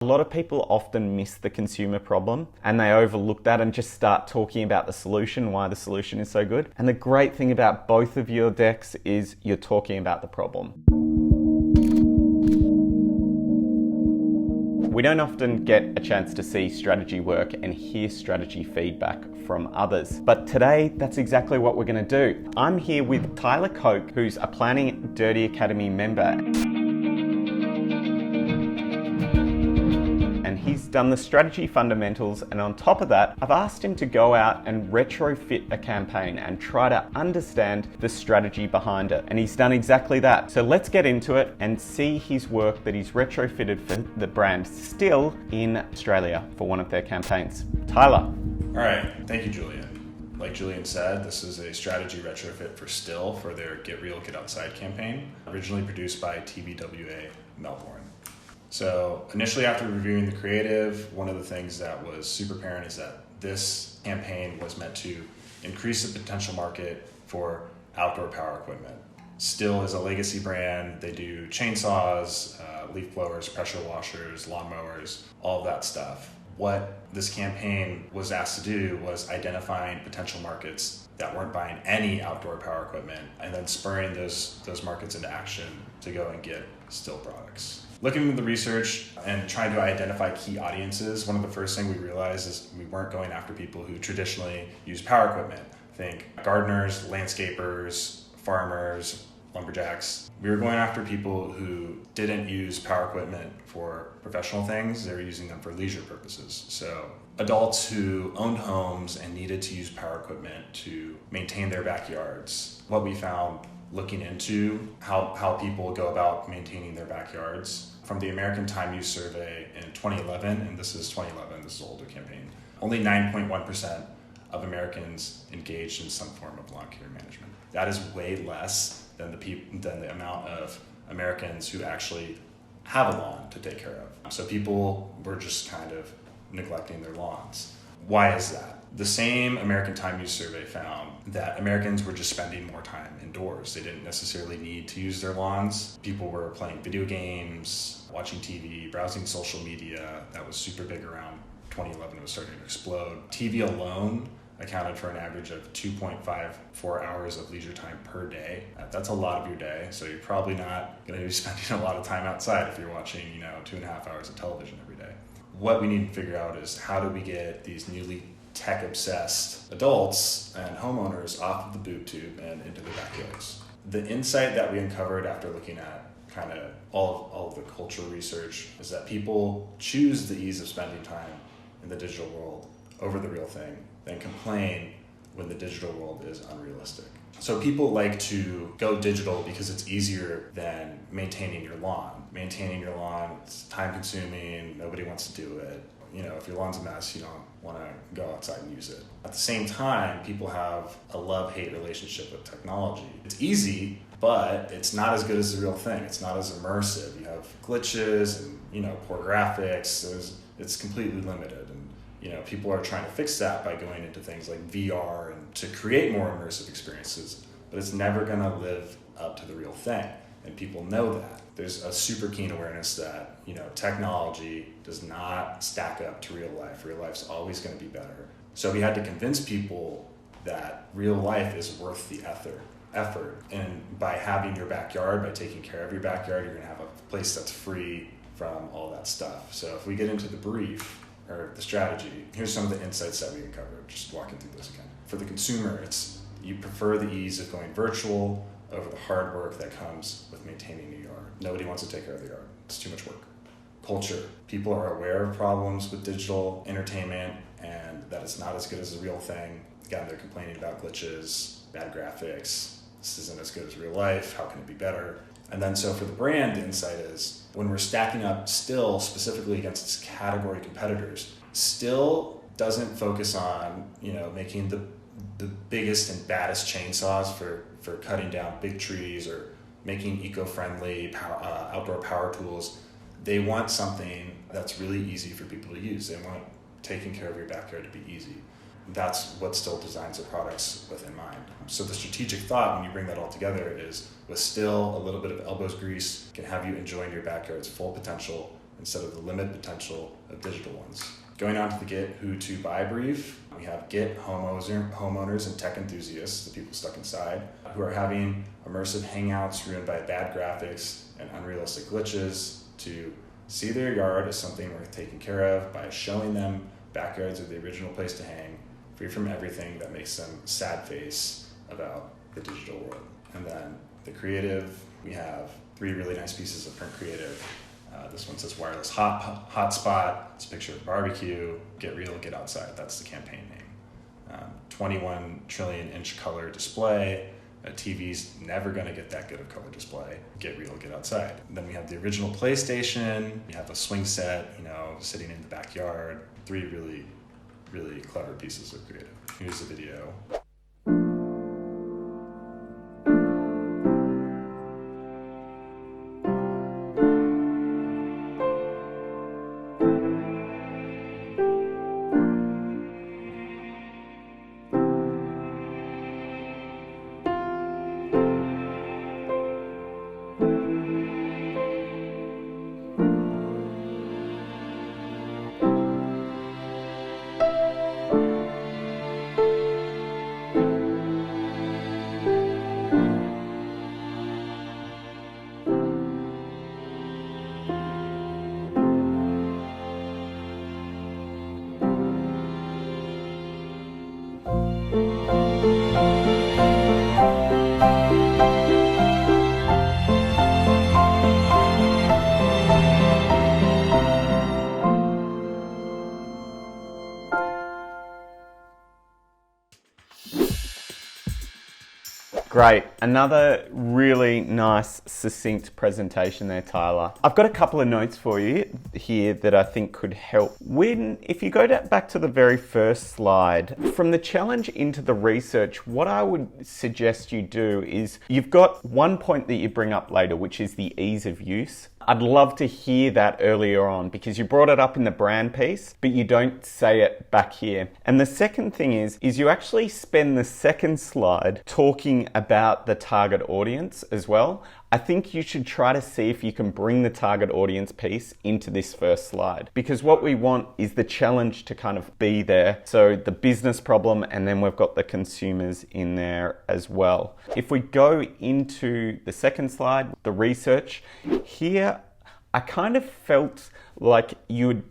A lot of people often miss the consumer problem and they overlook that and just start talking about the solution, why the solution is so good. And the great thing about both of your decks is you're talking about the problem. We don't often get a chance to see strategy work and hear strategy feedback from others. But today, that's exactly what we're going to do. I'm here with Tyler Koke, who's a Planning Dirty Academy member. And he's done the strategy fundamentals, and on top of that, I've asked him to go out and retrofit a campaign and try to understand the strategy behind it. And he's done exactly that. So let's get into it and see his work that he's retrofitted for the brand Stihl in Australia for one of their campaigns. Tyler. All right, thank you, Julian. Like Julian said, this is a strategy retrofit for Stihl for their Get Real, Get Outside campaign, originally produced by TBWA Melbourne. So initially, after reviewing the creative, one of the things that was super apparent is that this campaign was meant to increase the potential market for outdoor power equipment. Stihl is a legacy brand. They do chainsaws, leaf blowers, pressure washers, lawnmowers, all of that stuff. What this campaign was asked to do was identifying potential markets that weren't buying any outdoor power equipment and then spurring those markets into action to go and get Stihl products. Looking into the research and trying to identify key audiences, one of the first things we realized is we weren't going after people who traditionally use power equipment. Think gardeners, landscapers, farmers, lumberjacks. We were going after people who didn't use power equipment for professional things, they were using them for leisure purposes. So adults who owned homes and needed to use power equipment to maintain their backyards. What we found looking into how people go about maintaining their backyards, from the American Time Use Survey in 2011, and this is 2011, this is an older campaign, only 9.1% of Americans engaged in some form of lawn care management. That is way less than the amount of Americans who actually have a lawn to take care of. So people were just kind of neglecting their lawns. Why is that? The same American Time Use Survey found that Americans were just spending more time indoors. They didn't necessarily need to use their lawns. People were playing video games, watching TV, browsing social media. That was super big around 2011. It was starting to explode. TV alone accounted for an average of 2.54 hours of leisure time per day. That's a lot of your day, so you're probably not going to be spending a lot of time outside if you're watching, 2.5 hours of television every day. What we need to figure out is how do we get these newly tech-obsessed adults and homeowners off of the boob tube and into their backyards. The insight that we uncovered after looking at kind of all of the cultural research is that people choose the ease of spending time in the digital world over the real thing, then complain when the digital world is unrealistic. So people like to go digital because it's easier than maintaining your lawn. Maintaining your lawn, it's time consuming, nobody wants to do it. If your lawn's a mess, you don't want to go outside and use it. At the same time, people have a love-hate relationship with technology. It's easy, but it's not as good as the real thing. It's not as immersive. You have glitches and, poor graphics. It's completely limited. And, people are trying to fix that by going into things like VR and to create more immersive experiences, but it's never going to live up to the real thing. And people know that. There's a super keen awareness that, technology does not stack up to real life. Real life's always going to be better. So we had to convince people that real life is worth the effort. And by having your backyard, by taking care of your backyard, you're going to have a place that's free from all that stuff. So if we get into the brief or the strategy, here's some of the insights that we uncovered, just walking through this again. For the consumer, it's you prefer the ease of going virtual over the hard work that comes with maintaining your yard. Nobody wants to take care of the yard. It's too much work. Culture. People are aware of problems with digital entertainment and that it's not as good as the real thing. Again, they're complaining about glitches, bad graphics. This isn't as good as real life. How can it be better? And then so for the brand, the insight is when we're stacking up Stihl specifically against its category competitors, Stihl doesn't focus on, making the biggest and baddest chainsaws for cutting down big trees or making eco-friendly outdoor power tools. They want something that's really easy for people to use. They want taking care of your backyard to be easy. That's what Stihl designs their products with in mind. So the strategic thought when you bring that all together is with Stihl, a little bit of elbows grease can have you enjoying your backyard's full potential instead of the limited potential of digital ones. Going on to the Get Who To Buy brief, we have Get homeowners and tech enthusiasts, the people stuck inside, who are having immersive hangouts ruined by bad graphics and unrealistic glitches, to see their yard as something worth taking care of by showing them backyards are the original place to hang, free from everything that makes them sad face about the digital world. And then the creative, we have 3 really nice pieces of print creative. This one says wireless hotspot. It's a picture of barbecue. Get real, get outside. That's the campaign name. 21 trillion inch color display. A TV's never going to get that good of color display. Get real, get outside. And then we have the original PlayStation. We have a swing set, sitting in the backyard. 3 really, really clever pieces of creative. Here's the video. Great, another really nice, succinct presentation there, Tyler. I've got a couple of notes for you here that I think could help. If you go back to the very first slide, from the challenge into the research, what I would suggest you do is, you've got one point that you bring up later, which is the ease of use. I'd love to hear that earlier on, because you brought it up in the brand piece, but you don't say it back here. And the second thing is you actually spend the second slide talking about the target audience as well. I think you should try to see if you can bring the target audience piece into this first slide, because what we want is the challenge to kind of be there. So the business problem, and then we've got the consumers in there as well. If we go into the second slide, the research, here I kind of felt like you're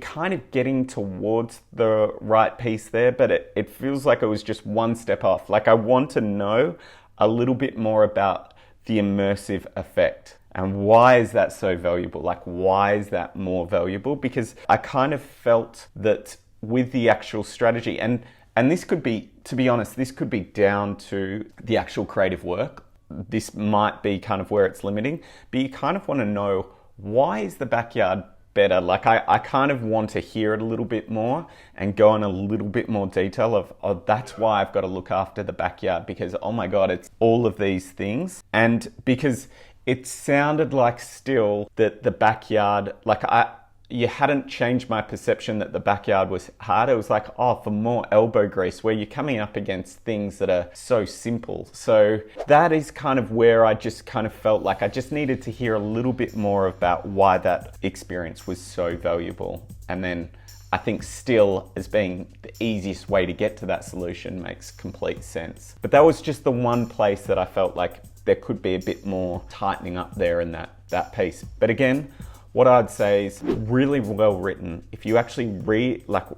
kind of getting towards the right piece there, but it feels like it was just one step off. Like, I want to know a little bit more about the immersive effect. And why is that so valuable? Like, why is that more valuable? Because I kind of felt that with the actual strategy, and this could be, to be honest, this could be down to the actual creative work. This might be kind of where it's limiting, but you kind of want to know, why is the backyard better? Like, I kind of want to hear it a little bit more and go in a little bit more detail of, oh, that's why I've got to look after the backyard, because, oh my God, it's all of these things. And because it sounded like still that the backyard, like you hadn't changed my perception that the backyard was hard. It was like, oh, for more elbow grease, where you're coming up against things that are so simple. So that is kind of where I just kind of felt like I just needed to hear a little bit more about why that experience was so valuable. And then I think still as being the easiest way to get to that solution makes complete sense. But that was just the one place that I felt like there could be a bit more tightening up there in that piece. But again, what I'd say is really well written. If you actually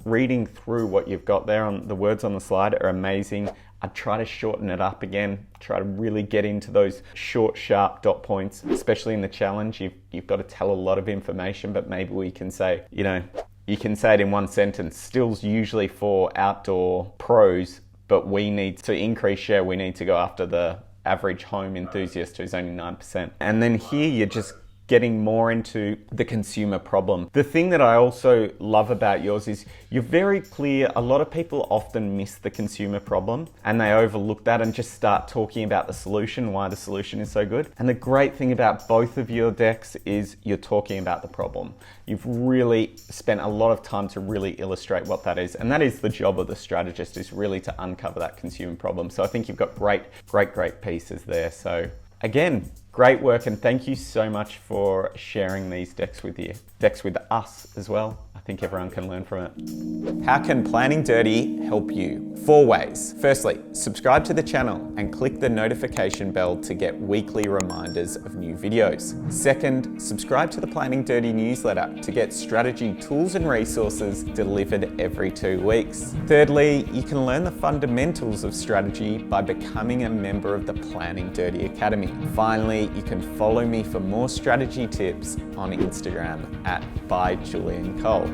reading through what you've got there, on the words on the slide are amazing. I'd try to shorten it up again, try to really get into those short, sharp dot points, especially in the challenge. You've got to tell a lot of information, but maybe we can say, you can say it in one sentence. Still's usually for outdoor pros, but to increase share, we need to go after the average home enthusiast who's only 9%. And then here you're just getting more into the consumer problem. The thing that I also love about yours is you're very clear. A lot of people often miss the consumer problem and they overlook that and just start talking about the solution, why the solution is so good. And the great thing about both of your decks is you're talking about the problem. You've really spent a lot of time to really illustrate what that is. And that is the job of the strategist, is really to uncover that consumer problem. So I think you've got great pieces there. So again, Great work, and thank you so much for sharing these decks with us as well. I think everyone can learn from it. How can Planning Dirty help you? 4 ways. Firstly, subscribe to the channel and click the notification bell to get weekly reminders of new videos. Second, subscribe to the Planning Dirty newsletter to get strategy tools and resources delivered every 2 weeks. Thirdly, you can learn the fundamentals of strategy by becoming a member of the Planning Dirty Academy. Finally, you can follow me for more strategy tips on Instagram @byjuliancole.